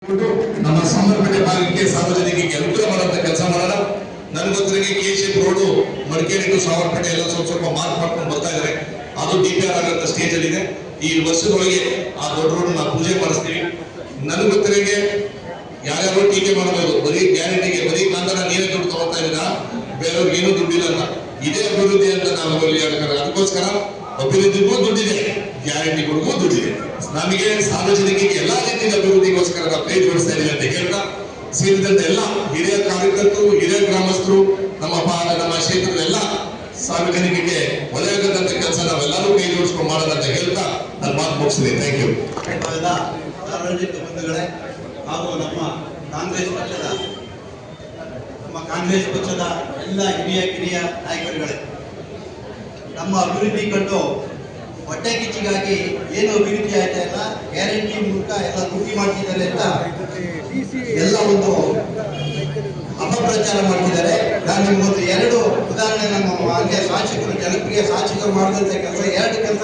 ನಮ್ಮ ಸಮರ್ಪಣೆ ಭಾಗಕ್ಕೆ ಸಾರ್ವಜನಿಕರಿಗೆ ಅನುಕೂಲ ಮಾಡುವಂತ ಕೆಲಸ ಮಾಡೋಣ. ನನಗೊತ್ತರಿಗೆ ಕೆಶಿಪ್ ರೋಡು ಮಡಿಕೇರಿ ಟು ಸಾವರ್ಪೇಟೆ ಎಲ್ಲ ಸ್ವಲ್ಪ ಮಾರ್ಕ್ ಮಾಡ್ಕೊಂಡು ಬರ್ತಾ ಇದ್ದಾರೆ. ಅದು DPR ಆಗಂತ ಸ್ಟೇಜ್ ಅಲ್ಲಿ ಇದೆ. ಈ ವರ್ಷದೊಳಗೆ ಆ ದೊಡ್ಡ ರೋಡ್ ನಾವು ಪೂಜೆ ಮಾಡಿಸ್ತೀವಿ. ನನಗೊತ್ತರಿಗೆ ಯಾರ್ಯಾರು ಟೀಕೆ ಮಾಡಬಹುದು, ಬರೀ ಗ್ಯಾರಂಟಿಗೆ ಬರೀ ಕಾಂತರ ನೀವೇ ದುಡ್ಡು ತಗೋತಾ ಇದ್ದೀರಾ, ಬೇರೆಯವ್ರಿಗೆ ಏನೂ ದುಡ್ಡಿಲ್ಲ. ಇದೇ ಅಭಿವೃದ್ಧಿ ಅಂತ ನಾವು ಅದಕ್ಕೋಸ್ಕರ ಅಭಿವೃದ್ಧಿಗೂ ದುಡ್ಡಿದೆ, ಗ್ಯಾರಂಟಿಗಳಿಗೂ ದುಡ್ಡಿದೆ. ನಮಗೆ ಸಾರ್ವಜನಿಕರಿಗೆ ಎಲ್ಲಾ ರೀತಿಯ ಅಭಿವೃದ್ಧಿಗೋಸ್ಕರ ನಾವು ಕೈ ಜೋಡಿಸ್ತಾ ಇದೀವಿ ಅಂತ ಹೇಳ್ತಾ, ಸೇರಿದಂತೆ ಎಲ್ಲ ಹಿರಿಯ ಕಾರ್ಯಕರ್ತರು, ಹಿರಿಯ ಗ್ರಾಮಸ್ಥರು, ನಮ್ಮ ಕ್ಷೇತ್ರದ ಎಲ್ಲ ಸಾರ್ವಜನಿಕರಿಗೆ ಒಳ್ಳೆಯಾಗದಂತ ಕೆಲಸ ನಾವೆಲ್ಲರೂ ಕೈ ಜೋಡಿಸ್ಕೊಂಡು ಮಾಡೋಣ ಅಂತ ಹೇಳ್ತಾ ನಾನು ಮಾತು ಮುಗಿಸಿದೆ. Thank you. ಸಾರ್ವಜನಿಕ ಬಂಧುಗಳೇ ಹಾಗೂ ನಮ್ಮ ಕಾಂಗ್ರೆಸ್ ಪಕ್ಷದ ಎಲ್ಲ ಹಿರಿಯ ನಾಯಕರುಗಳೇ, ನಮ್ಮ ಅಭಿವೃದ್ಧಿ ಕಂಡು ಹೊಟ್ಟೆ ಕಿಚ್ಚಿಗಾಗಿ ಏನು ಅಭಿವೃದ್ಧಿ ಆಯ್ತಾ ಇಲ್ಲ, ಗ್ಯಾರಂಟಿ ಮೂಲಕ ಎಲ್ಲ ದುಡ್ಡಿ ಮಾಡ್ತಿದ್ದಾರೆ ಅಂತ ಎಲ್ಲ ಒಂದು ಅಪಪ್ರಚಾರ ಮಾಡ್ತಿದ್ದಾರೆ. ನಾನು ನಿಮ್ಗೊಂದು 2 ಉದಾಹರಣೆ, ನಮ್ಮ ಮಾನ್ಯ ಶಾಸಕರು, ಜನಪ್ರಿಯ ಶಾಸಕರು ಮಾಡಿದಂಥ ಕೆಲಸ 2 ಕೆಲಸ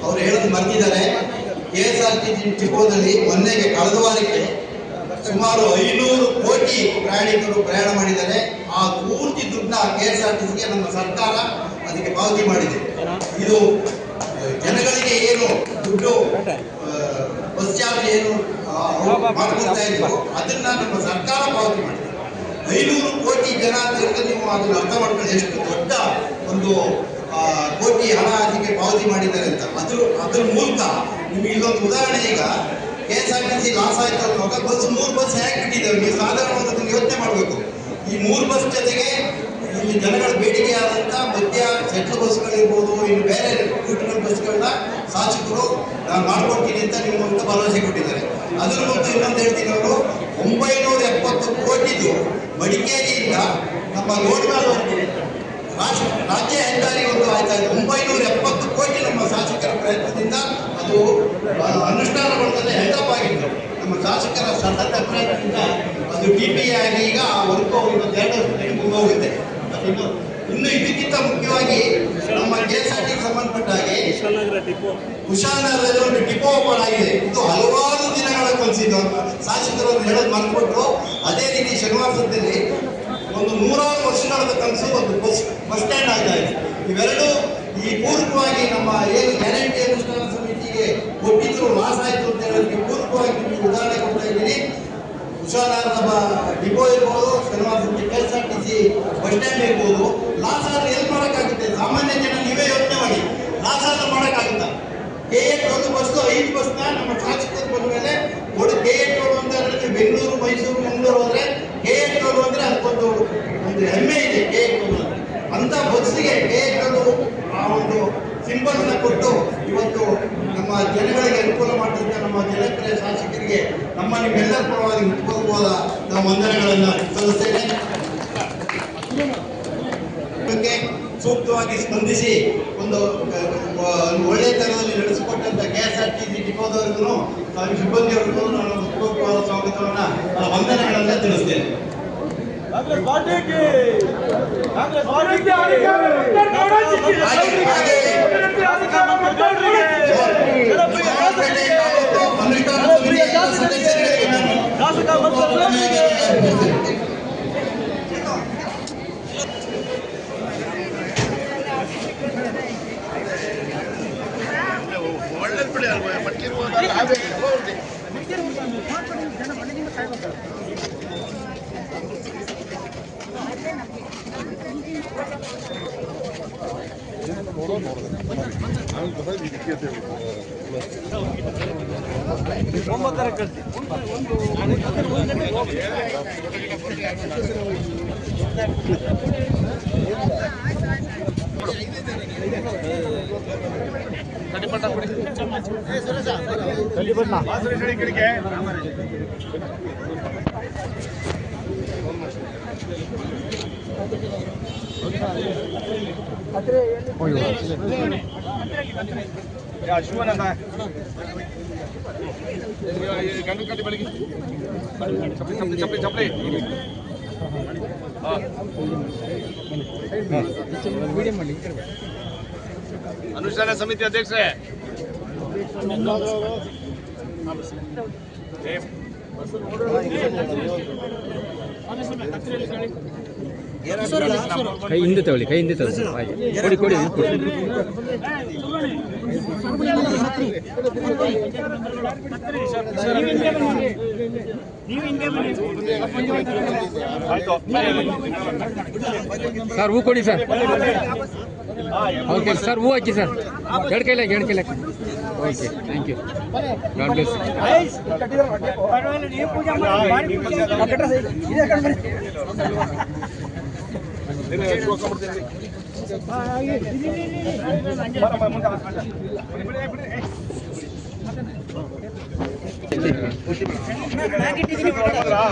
ಅವ್ರು ಹೇಳೋದು ಮರ್ತಿದ್ದಾರೆ. KSRTC ಡಿಪೋದಲ್ಲಿ ಮೊನ್ನೆಗೆ ಕಳೆದ ವಾರಕ್ಕೆ ಸುಮಾರು 500 ಕೋಟಿ ಪ್ರಯಾಣಿಕರು ಪ್ರಯಾಣ ಮಾಡಿದ್ದಾರೆ. ಆ ಪೂರ್ತಿ ದುಡ್ಡನ್ನ KSRTCಗೆ ನಮ್ಮ ಸರ್ಕಾರ ಅದಕ್ಕೆ ಪಾವತಿ ಮಾಡಿದೆ. ಇದು ಜನಗಳಿಗೆ ಏನು ದುಡ್ಡು ಬಸ್ ಚಾರ್ಜ್ ಏನು ಮಾಡ್ಕೊಳ್ತಾ ಇದ್ರು ಅದನ್ನ ನಮ್ಮ ಸರ್ಕಾರ ಪಾವತಿ ಮಾಡಿದೆ. 500 ಕೋಟಿ ಜನ ಅಂತ ಹೇಳಿದ್ರೆ ನೀವು ಅದನ್ನು ಅರ್ಥ ಮಾಡ್ಕೊಂಡು ಎಷ್ಟು ದೊಡ್ಡ ಒಂದು ಕೋಟಿ ಹಣ ಅದಕ್ಕೆ ಪಾವತಿ ಮಾಡಿದ್ದಾರೆ ಅಂತ. ಅದ್ರ ಮೂಲಕ ನಿಮಗೆ ಇಲ್ಲೊಂದು ಉದಾಹರಣೆ, ಈಗ KSRTC ಲಾಸ್ ಆಯ್ತು ಅನ್ನುವಾಗ 3 ಬಸ್ ಹೇಗೆ ಬಿಟ್ಟಿದ್ದೇವೆ, ನೀವು ಸಾಧಾರಣವಾಗಿ ಯೋಚನೆ ಮಾಡಬೇಕು. ಈ 3 ಬಸ್ ಜೊತೆಗೆ ಇಲ್ಲಿ ಜನಗಳ ಬೇಡಿಕೆ ಆದಂಥ ಮಧ್ಯ ಸೆಟ್ಲ್ ಬಸ್ಗಳಿರ್ಬೋದು, ಇನ್ನು ಬೇರೆ ರೂಟ್ಗಳ ಬಸ್ಗಳನ್ನ ಶಾಸಕರು ನಾನು ಮಾಡ್ಕೊಡ್ತೀನಿ ಅಂತ ನಿಮ್ಮ ಮೂಲಕ ಭರವಸೆ ಕೊಟ್ಟಿದ್ದಾರೆ. ಅದ್ರ ಮೂಲಕ ಇನ್ನೊಂದು ಹೇಳ್ತೀನಿ, ಅವರು 970 ಕೋಟಿದು ಮಡಿಕೇರಿಯಿಂದ ನಮ್ಮ ಲೋಡ್ಗಾಲ್ವರೆಗೆ ರಾಜ್ಯ ಹೆದ್ದಾರಿ ಒಂದು ಆಯ್ತಾ ಇದೆ. 970 ಕೋಟಿ ನಮ್ಮ ಶಾಸಕರ ಪ್ರಯತ್ನದಿಂದ ಅದು ಅನುಷ್ಠಾನಗೊಳ್ಳುತ್ತದೆ, ಹೆಲ್ಡಪ್ ಆಗಿತ್ತು. ನಮ್ಮ ಶಾಸಕರ ಸತತ ಪ್ರಯತ್ನದಿಂದ ಅದು DPA ಆಗಿ ಈಗ ಆ ವರ್ಕ್ ಇವತ್ತು 2 ವರ್ಷಕ್ಕೆ ಮುಗಿದೋಗುತ್ತೆ. ಇನ್ನು ಇದಕ್ಕಿಂತ ಮುಖ್ಯವಾಗಿ ನಮ್ಮ KSRTC ಸಂಬಂಧಪಟ್ಟ ಹಾಗೆ ಕುಶಾಲನಗರದಲ್ಲಿ ಒಂದು ಡಿಪೋ ಓಪನ್ ಆಗಿದೆ. ಇದು ಹಲವಾರು ದಿನಗಳ ಕನಸಿದ್ದು, ಶಾಸಕರು ಹೇಳೋದು ಮರ್ಕೊಟ್ರು. ಅದೇ ರೀತಿ ಶನಿವಾರದಲ್ಲಿ ಒಂದು 100 ವರ್ಷಗಳ ಕನಸು ಒಂದು ಬಸ್ ಸ್ಟ್ಯಾಂಡ್ ಆಗ್ತಾ ಇದೆ. ಇವೆರಡು ಈ ಪೂರ್ವಕವಾಗಿ ನಮ್ಮ ಏನು ಗ್ಯಾರಂಟಿ ಅನುಷ್ಠಾನ ಸಮಿತಿಗೆ ಕೊಟ್ಟಿದ್ರು ಲಾಸ್ ಆಯಿತು ಅಂತ ಹೇಳೋದಕ್ಕೆ ಪೂರ್ವಕವಾಗಿ ನಿಮಗೆ ಉದಾಹರಣೆ ಕೊಡ್ತಾ ಇದ್ದೀನಿ. ಕುಶಾಲನಗರದ ಡಿಪೋ ಇರ್ಬೋದು, ಶನಿವಾರದಲ್ಲಿ KSRTC ಬಸ್ ಸ್ಟ್ಯಾಂಡ್ ಇರ್ಬೋದು. ಲಾಸ್ ಆದ್ರೆ ಎಲ್ಲಿ ಮಾಡೋಕ್ಕಾಗುತ್ತೆ? ಸಾಮಾನ್ಯ ಜನ ನೀವೇ ಯೋಚನೆ ಮಾಡಿ, ಲಾಸ್ ಆದ್ರೆ ಮಾಡೋಕ್ಕಾಗುತ್ತಾ? KA 12 ಬಸ್ಸು 5 ಬಸ್ನ ನಮ್ಮ ಶಾಸಕರು ಬಂದ ಮೇಲೆ KA 12 ಅಂತ ಹೇಳಿದ್ರೆ ಬೆಂಗಳೂರು, ಮೈಸೂರು, ಮಂಗಳೂರು ಹೋದ್ರೆ KA 12 ಅಂದ್ರೆ ಅದಕ್ಕೊಂದು ಹೆಮ್ಮೆ ಇದೆ. KA 12 ಅಂತ ಬಸ್ಸಿಗೆ KA 12 ಆ ಒಂದು ಸಿಂಬಲ್ನ ಕೊಟ್ಟು ಇವತ್ತು ನಮ್ಮ ಜನಗಳಿಗೆ ಅನುಕೂಲ ಮಾಡಿದಂಥ ನಮ್ಮ ಜನಪ್ರಿಯ ಶಾಸಕರಿಗೆ ನಿಮ್ಮೆಲ್ಲರ ಪರವಾಗಿ ಮುಖ್ಯವಾದ ನಾವು ವಂದನೆಗಳನ್ನು ಸಲ್ಲಿಸ್ತೇನೆ. ಸೂಕ್ತವಾಗಿ ಸ್ಪಂದಿಸಿ ಒಂದು ಒಳ್ಳೆಯ ತರದಲ್ಲಿ ನಡೆಸಿಕೊಟ್ಟಂತ KSRTC ಡಿಪೋದವರಿಗೂ ಸಿಬ್ಬಂದಿಯವರಿಗೂ ನಾನು ಮುಖ್ಯವಾದ ಸ್ವಾಗತವನ್ನು ವಂದನೆಗಳನ್ನ ತಿಳಿಸ್ತೇನೆ. ಶಿವನಂದ ಗಂಡು ಕಟ್ಟಿ ಬೆಳಗ್ಗೆ ಚಪ್ಪಲಿ ಚಪ್ಪಲಿ ಅನುಷ್ಠಾನ ಸಮಿತಿ ಅಧ್ಯಕ್ಷರೇ ಕೈ ಹಿಂದೆ ತಗೊಳ್ಳಿ, ಕೈ ಹಿಂದೆ ತಗೊಳ್ಳಿ. ಕೊಡಿ ಕೊಡಿ. ಸರ್ ಹೂ ಕೊಡಿ ಸರ್. ಓಕೆ ಸರ್, ಹೂ ಹಾಕಿ ಸರ್. ಎರಡು ಕೈಲಾಕಿ, ಎರಡು ಕೈಲಾಕಿ. Okay, thank you. God bless.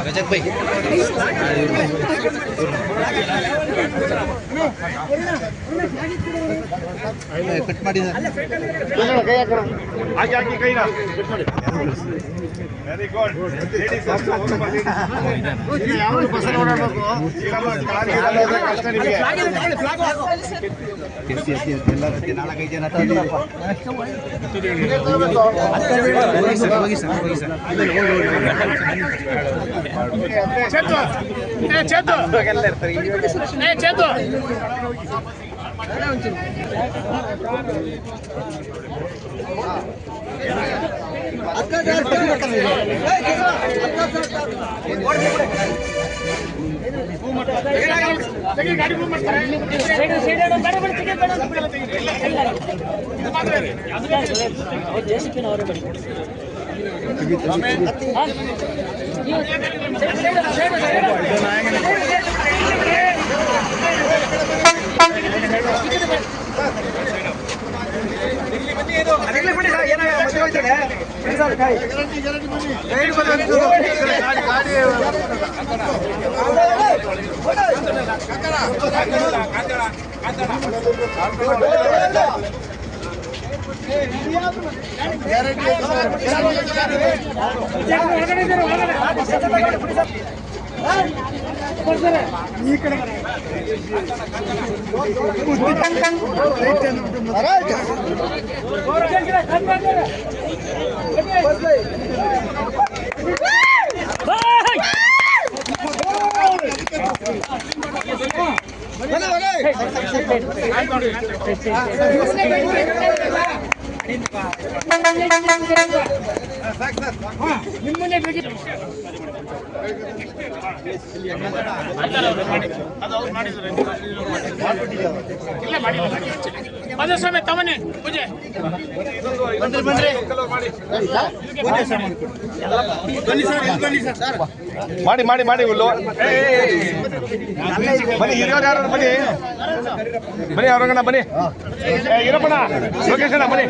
Rajat bhai cut ಮಾಡಿ ಹಾಕಿ ಕೈನಾ ವೆರಿ ಗುಡ್. ಯಾವ ಬಸ್ಸಲ್ಲಿ ಓಡಾಡಬೇಕು ಕಷ್ಟ ನಿಮಗೆ. ನಾಲ್ಕೈದು ಜನ ಈ ಕಡೆ ಮಧುಸ್ವಾಮಿ ತಮ್ಮನೆ ಪೂಜೆ ಮಾಡಿ ಮಾಡಿ ಮಾಡಿ ಹುಲ್ಲು ಬನ್ನಿ. ಹಿರಿಯರು ಯಾರು ಬನ್ನಿ, ಬನ್ನಿ ಅವ್ರಂಗಣ್ಣ ಬನ್ನಿ. ಇರಪ್ಪಣ್ಣ, ಲೋಕೇಶಣ್ಣ ಬನ್ನಿ.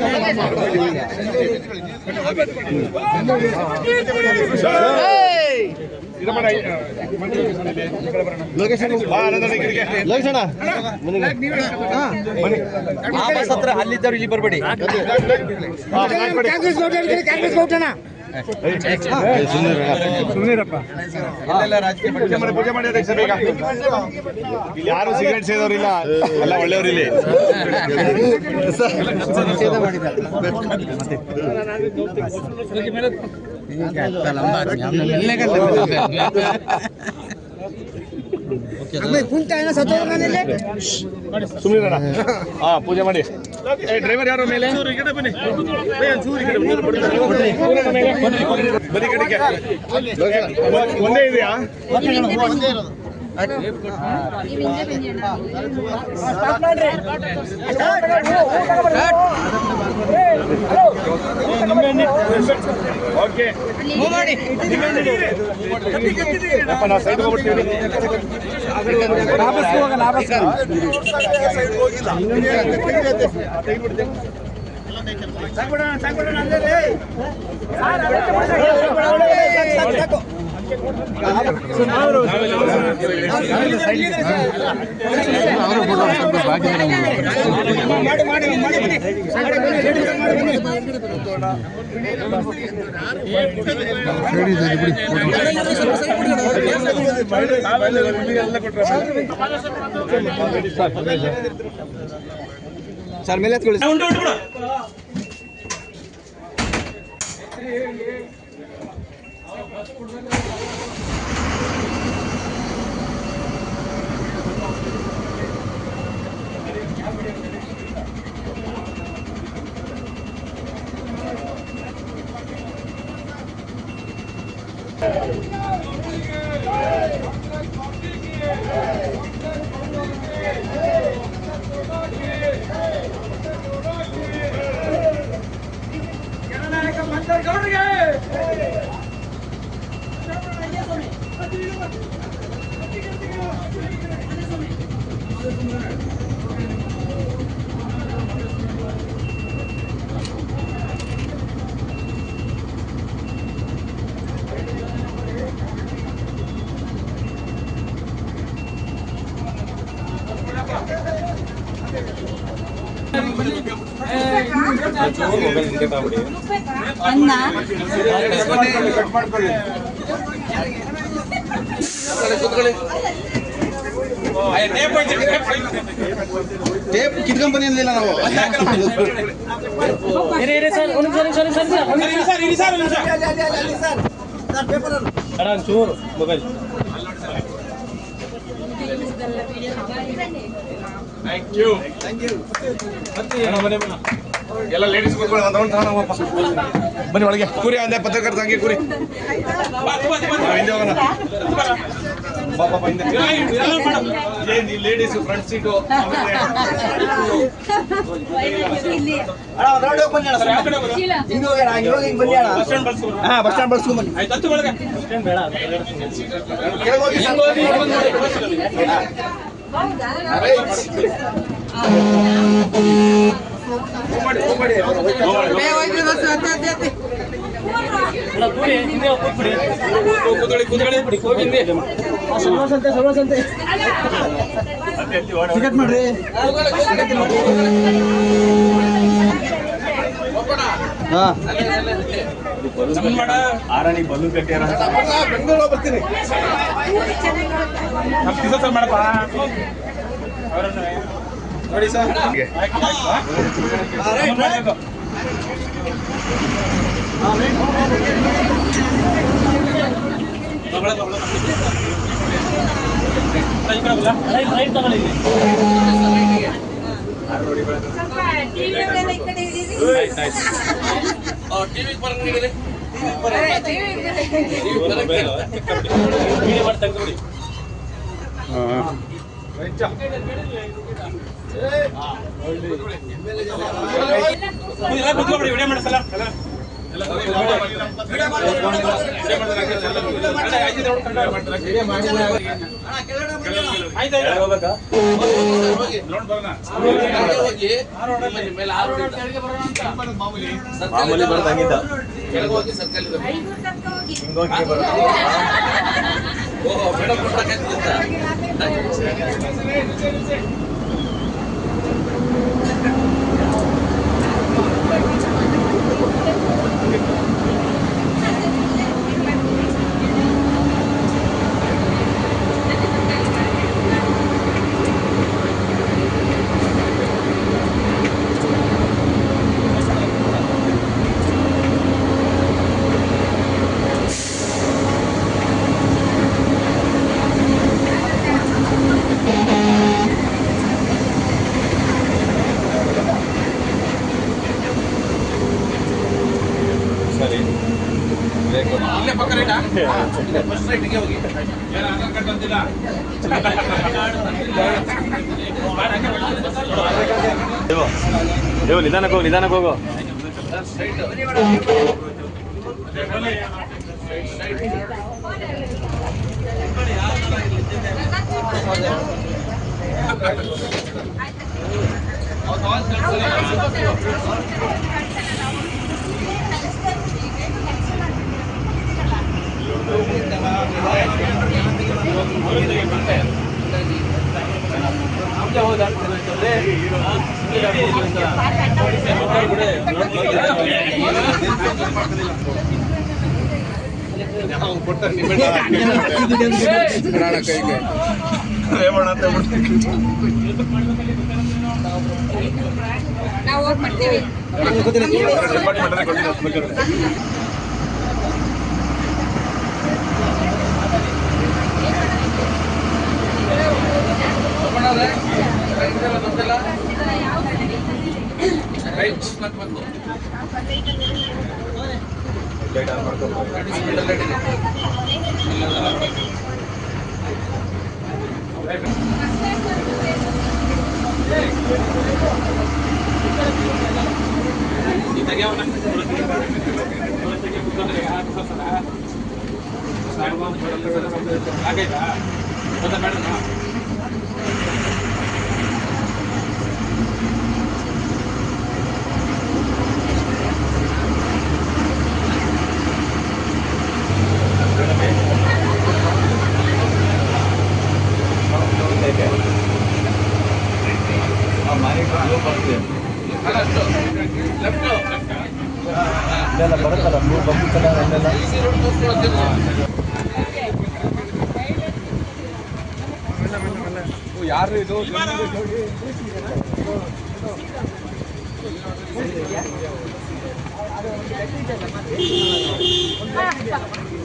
ಅಲ್ಲಿದ್ದವ್ರು ಇಲ್ಲಿ ಬರಬೇಡಿ. ಪೂಜೆ ಮಾಡಿ ಅಧ್ಯಕ್ಷ ಬೇಗ. ಇಲ್ಲಿ ಯಾರು ಸಿಗರೇಟ್ ಸೇದವ್ರಿಲ್ಲ, ಎಲ್ಲ ಒಳ್ಳೆಯವರು ಇಲ್ಲಿ. ಸುಮ್ಮನೆ ಪೂಜೆ ಮಾಡಿ. ಡ್ರೈವರ್ ಯಾರು ಮೇಲೆ ಬರೀ ಕಡೆಗೆ ಒಂದೇ ಇದೆಯಾ? ಓಕೆ ನಾ ಸೈಡ್ ಹೋಗ್ಬಿಡ್ತೀವಿ. ಸರ್ ಮೇಲೆ ಎತ್ಕೊಳ್ಳಿ. ಟೇಪ್ ಕಿತ್ಕೊಂಡ್ ಬಂದಿಲ್ಲ ನಾವು. ಚೂರು ಮೊಬೈಲ್. Thank you. ಎಲ್ಲ ಲೇಡೀಸ್ ಬನ್ನಿ ಒಳಗೆ ಕೂರಿ ಅಂದೆ ಪತ್ರಕರ್ತ ಹಂಗೆ ಕೂರಿ ಹಿಂದೆ ಹೋಗೋಣ. Ladies front seat bus stand ಬಳಸ್ಕೊಂಡ್ ಬನ್ನಿ. ಟಿಕೆಟ್ ಮಾಡ್ರಿ. ಆರಾಣಿ ಬಲ್ಲು ಕಟ್ಟ್ಯಾರ ಬೆಂಗಳೂರು ಬರ್ತೀನಿ. ಮಾಡಪ್ಪ ನೋಡಿ ಸರ್. ವಿಡಿಯೋ ಮಾಡಿಸಲ್ಲ ಮಾಮೂಲಿ ಬರ್ದಂಗಿದ್ದ ಇಲ್ಲೇ ಪಕ್ಕ ರೈಟಾ ಫಸ್ಟ್ ರೈಟ್ಗೆ ಹೋಗಿ ಏನು ಆಧಾರ್ ಕಾರ್ಡ್ ಅಂತಿಲ್ಲ ದೇವ ನಿಧಾನಕ್ಕೆ ಹೋಗು ನಾವು ಹೋಗಿ ಮಾಡ್ತೀವಿ. ಯಾರು ಇದು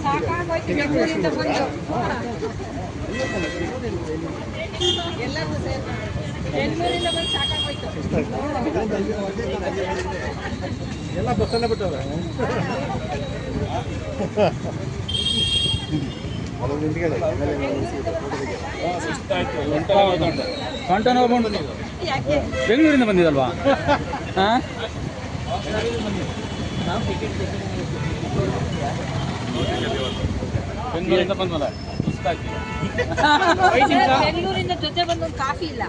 ಸಾಕಾಗೋಯ್ತು ಬೆಂಗಳೂರಿಂದ ಬಂದು ಎಲ್ಲರೂ ಸೇರಿ ಬೆಂಗಳೂರಿಂದ ಬಂದು ಸಾಕಾಗೋಯ್ತು. ಎಲ್ಲ ಬಸ್ಸಲ್ಲೇ ಬಿಟ್ಟವ್ರೆ. ಬೆಂಗಳೂರಿಂದ ಬಂದಿದಲ್ವಾ? ಹಾಂ ಬೆಂಗಳೂರಿಂದ ಬಂದ್ಮಲ್ಲ ಬೆಂಗಳೂರಿಂದ ಜೊತೆ ಬಂದು ಕಾಫಿ ಇಲ್ಲ.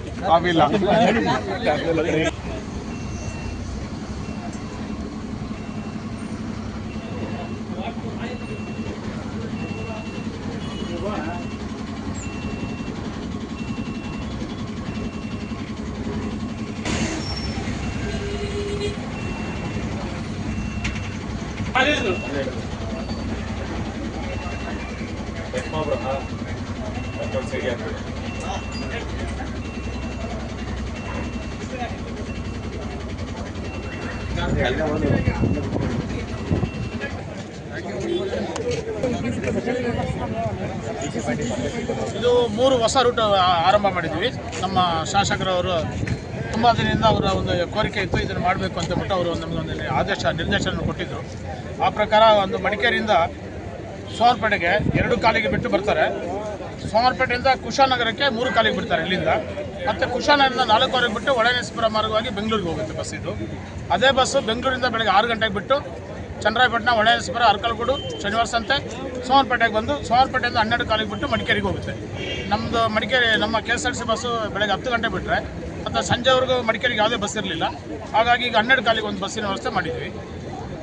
ಇದು 3 ಹೊಸ ರೂಟ್ ಆರಂಭ ಮಾಡಿದ್ವಿ. ನಮ್ಮ ಶಾಸಕರವರು ತುಂಬ ದಿನದಿಂದ ಅವರ ಒಂದು ಕೋರಿಕೆ ಇತ್ತು, ಇದನ್ನು ಮಾಡಬೇಕು ಅಂತ ಬಿಟ್ಟು ಅವರು ನಮಗೊಂದು ನಿರ್ದೇಶನ ಕೊಟ್ಟಿದ್ದರು. ಆ ಪ್ರಕಾರ ಒಂದು ಮಡಿಕೇರಿಯಿಂದ ಸೋಮವಾರಪೇಟೆಗೆ 2 ಕಾಲಿಗೆ ಬಿಟ್ಟು ಬರ್ತಾರೆ. ಸೋಮವಾರಪೇಟೆಯಿಂದ ಕುಶಾನಗರಕ್ಕೆ 3 ಕಾಲಿಗೆ ಬಿಡ್ತಾರೆ ಇಲ್ಲಿಂದ. ಮತ್ತು ಕುಶಾನಗರದಿಂದ 4 ಬಿಟ್ಟು ಒಳನೇಶ್ವರ ಮಾರ್ಗವಾಗಿ ಬೆಂಗಳೂರಿಗೆ ಹೋಗುತ್ತೆ ಬಸ್ ಇದು. ಅದೇ ಬಸ್ಸು ಬೆಂಗಳೂರಿಂದ ಬೆಳಗ್ಗೆ 6 ಗಂಟೆಗೆ ಬಿಟ್ಟು ಚನ್ನರಾಯಪಟ್ಟಣ, ಒಳನೇಶ್ವರ, ಅರಕಲಗೂಡು, ಶನಿವಾರ ಸಂತೆ, ಸೋಮವಾರಪೇಟೆಗೆ ಬಂದು ಸೋಮವಾರಪೇಟೆಯಿಂದ 12 ಕಾಲಿಗೆ ಬಿಟ್ಟು ಮಡಿಕೇರಿಗೆ ಹೋಗುತ್ತೆ. ನಮ್ಮದು ಮಡಿಕೇರಿ ನಮ್ಮ KSRTC ಬಸ್ಸು ಬೆಳಗ್ಗೆ 10 ಗಂಟೆ ಬಿಟ್ಟರೆ ಮತ್ತು ಸಂಜೆವರೆಗೂ ಮಡಿಕೇರಿಗೆ ಯಾವುದೇ ಬಸ್ ಇರಲಿಲ್ಲ. ಹಾಗಾಗಿ ಈಗ 12 ಕಾಲಿಗೆ ಒಂದು ಬಸ್ಸಿನ ವ್ಯವಸ್ಥೆ ಮಾಡಿದ್ವಿ.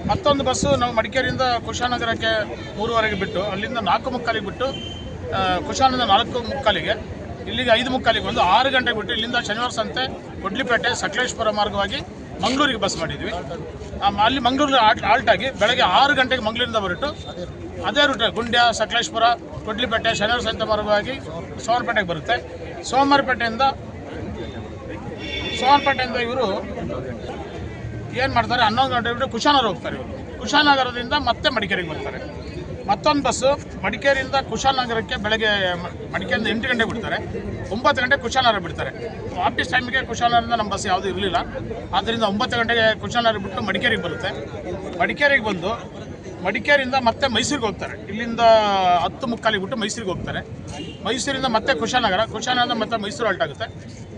ಮತ್ತೊಂದು ಬಸ್ಸು ನಾವು ಮಡಿಕೇರಿಯಿಂದ ಕುಶಾನಗರಕ್ಕೆ 3:15 ಬಿಟ್ಟು ಅಲ್ಲಿಂದ 4:45 ಬಿಟ್ಟು ಕುಶಾನದಿಂದ 4:45 ಇಲ್ಲಿಗೆ 5:45 ಒಂದು 6 ಗಂಟೆಗೆ ಬಿಟ್ಟು ಇಲ್ಲಿಂದ ಶನಿವಾರ ಸಂತೆ, ಕೊಡ್ಲಿಪೇಟೆ, ಸಕಲೇಶ್ಪುರ ಮಾರ್ಗವಾಗಿ ಮಂಗಳೂರಿಗೆ ಬಸ್ ಮಾಡಿದ್ವಿ. ಅಲ್ಲಿ ಮಂಗಳೂರು ಆಲ್ಟಾಗಿ ಬೆಳಗ್ಗೆ 6 ಗಂಟೆಗೆ ಮಂಗಳೂರಿಂದ ಹೊರಟು ಅದೇ ರೂಟ್ ಗುಂಡ್ಯ, ಸಕಲೇಶ್ಪುರ, ಕೊಡ್ಲಿಪೇಟೆ, ಶನಿವಾರ ಸಂತೆ ಮಾರ್ಗವಾಗಿ ಸೋಮವಾರಪೇಟೆಗೆ ಬರುತ್ತೆ. ಸೋಮವಾರಪೇಟೆಯಿಂದ ಇವರು ಏನು ಮಾಡ್ತಾರೆ, 11 ಗಂಟೆ ಬಿಟ್ಟು ಕುಶಾನಗರ ಹೋಗ್ತಾರೆ. ಇವರು ಕುಶಾನಗರದಿಂದ ಮತ್ತೆ ಮಡಿಕೇರಿಗೆ ಬರ್ತಾರೆ. ಮತ್ತೊಂದು ಬಸ್ಸು ಮಡಿಕೇರಿಯಿಂದ ಕುಶಾನಗರಕ್ಕೆ ಬೆಳಗ್ಗೆ ಮಡಿಕೇರಿಯಿಂದ 8 ಗಂಟೆ ಬಿಡ್ತಾರೆ, 9 ಗಂಟೆ ಕುಶಾನಗರ ಬಿಡ್ತಾರೆ. ಆಫೀಸ್ ಟೈಮಿಗೆ ಕುಶಾನಗರದಿಂದ ನಮ್ಮ ಬಸ್ ಯಾವುದೂ ಇರಲಿಲ್ಲ. ಆದ್ದರಿಂದ 9 ಗಂಟೆಗೆ ಕುಶಾನಗರ ಬಿಟ್ಟು ಮಡಿಕೇರಿಗೆ ಬರುತ್ತೆ. ಮಡಿಕೇರಿಗೆ ಬಂದು ಮಡಿಕೇರಿಯಿಂದ ಮತ್ತೆ ಮೈಸೂರಿಗೆ ಹೋಗ್ತಾರೆ. ಇಲ್ಲಿಂದ 10:45 ಬಿಟ್ಟು ಮೈಸೂರಿಗೆ ಹೋಗ್ತಾರೆ. ಮೈಸೂರಿಂದ ಮತ್ತೆ ಕುಶಾನಗರದಿಂದ ಮತ್ತೆ ಮೈಸೂರು ಆಗುತ್ತೆ.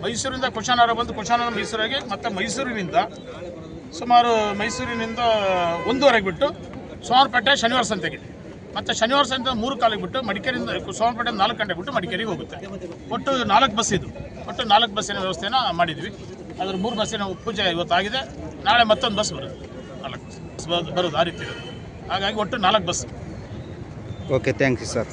ಮೈಸೂರಿಂದ ಕುಶಾನಗರ ಬಂದು ಕುಶಾನಗರ ಮೈಸೂರಿಗೆ ಮತ್ತೆ ಮೈಸೂರಿನಿಂದ 1:15 ಬಿಟ್ಟು ಸೋಮವಾರಪೇಟೆ ಶನಿವಾರ ಸಂತೆಗೆ, ಮತ್ತು ಶನಿವಾರ ಸಂತೆ 3 ಕಾಲಿಗೆ ಬಿಟ್ಟು ಮಡಿಕೇರಿಯಿಂದ ಸೋಮವಾರಪೇಟೆ 4 ಗಂಟೆಗೆ ಬಿಟ್ಟು ಮಡಿಕೇರಿಗೆ ಹೋಗುತ್ತೆ. ಒಟ್ಟು 4 ಬಸ್ ಇದು. ಒಟ್ಟು 4 ಬಸ್ಸಿನ ವ್ಯವಸ್ಥೆನ ಮಾಡಿದ್ವಿ. ಅದರ 3 ಬಸ್ಸಿನ ಪೂಜೆ ಇವತ್ತಾಗಿದೆ. ನಾಳೆ ಮತ್ತೊಂದು ಬಸ್ ಬರುತ್ತೆ, 4 ಬಸ್ ಬರೋದು ಆ ರೀತಿ ಇರೋದು. ಹಾಗಾಗಿ ಒಟ್ಟು 4 bus. Okay, thank you sir.